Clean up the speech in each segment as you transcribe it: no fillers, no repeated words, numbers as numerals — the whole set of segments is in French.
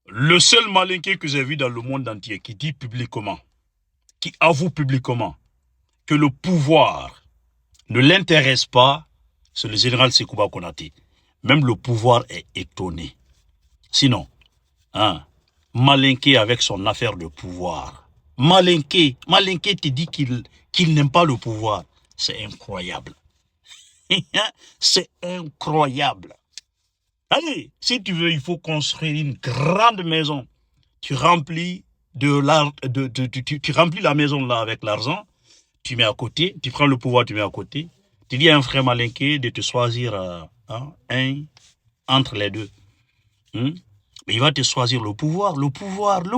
Le seul malinqué que j'ai vu dans le monde entier qui dit publiquement, qui avoue publiquement que le pouvoir ne l'intéresse pas, c'est le général Sekouba Konaté. Même le pouvoir est étonné. Sinon, hein, Malinké avec son affaire de pouvoir. Malinké te dit qu'il n'aime pas le pouvoir. C'est incroyable. C'est incroyable. Allez, si tu veux, il faut construire une grande maison. Tu remplis tu remplis la maison là avec l'argent, tu mets à côté, tu prends le pouvoir, tu mets à côté. Tu dis à un frère malinqué de te choisir un entre les deux. Mais il va te choisir le pouvoir. Le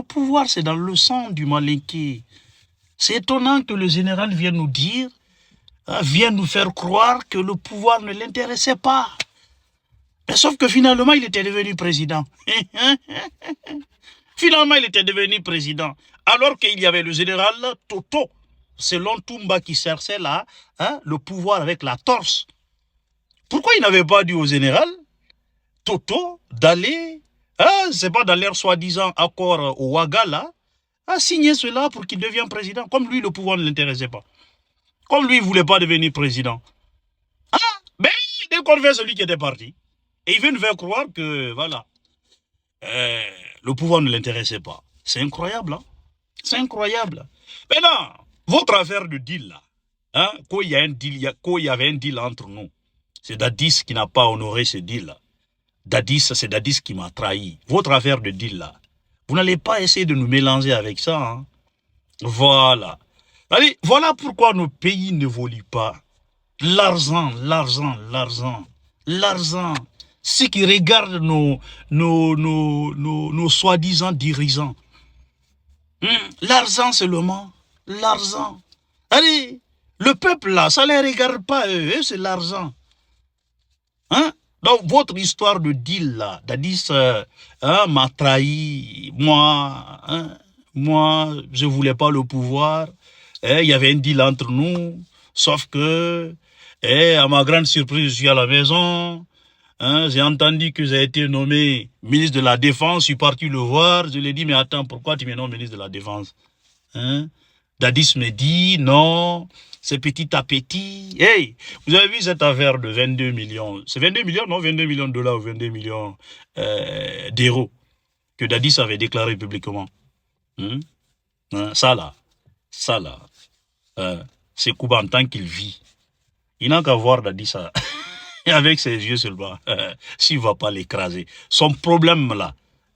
pouvoir, c'est dans le sang du malinqué. C'est étonnant que le général vienne nous dire, vienne nous faire croire que le pouvoir ne l'intéressait pas. Mais sauf que finalement, il était devenu président. Finalement, il était devenu président. Alors qu'il y avait le général Toto, selon Toumba, qui cherchait là, le pouvoir avec la torse. Pourquoi il n'avait pas dit au général Toto d'aller, c'est pas dans leur soi-disant accord au Ouaga là, à signer cela pour qu'il devienne président. Comme lui, le pouvoir ne l'intéressait pas. Comme lui, il ne voulait pas devenir président. Ben, dès qu'on fait celui qui était parti. Et il veut nous faire croire que, voilà, le pouvoir ne l'intéressait pas. C'est incroyable, hein? C'est incroyable. Maintenant, votre affaire de deal là, quand il y a un deal, quand il y avait un deal entre nous, c'est Dadis qui n'a pas honoré ce deal là. C'est Dadis qui m'a trahi. Votre affaire de deal là, vous n'allez pas essayer de nous mélanger avec ça, hein? Voilà. Allez, voilà pourquoi nos pays n'évoluent pas. L'argent, l'argent, l'argent, l'argent. Ceux qui regardent nos soi-disant dirigeants. L'argent seulement. L'argent. Allez, le peuple là, ça ne les regarde pas, eux, c'est l'argent. Hein? Donc, votre histoire de deal là, Dadis m'a trahi, moi, je ne voulais pas le pouvoir. Il y avait un deal entre nous, sauf que, à ma grande surprise, je suis à la maison. J'ai entendu que j'ai été nommé ministre de la Défense, je suis parti le voir, je lui ai dit, mais attends, pourquoi tu me nommes ministre de la Défense? Dadis me dit, non, c'est petit à petit. Hey, vous avez vu cette affaire de 22 millions, c'est 22 millions, non, 22 millions de dollars ou 22 millions d'euros que Dadis avait déclaré publiquement. Ça là, c'est Kouba en tant qu'il vit. Il n'a qu'à voir Dadis avec ses yeux seulement, s'il ne va pas l'écraser. Son problème là,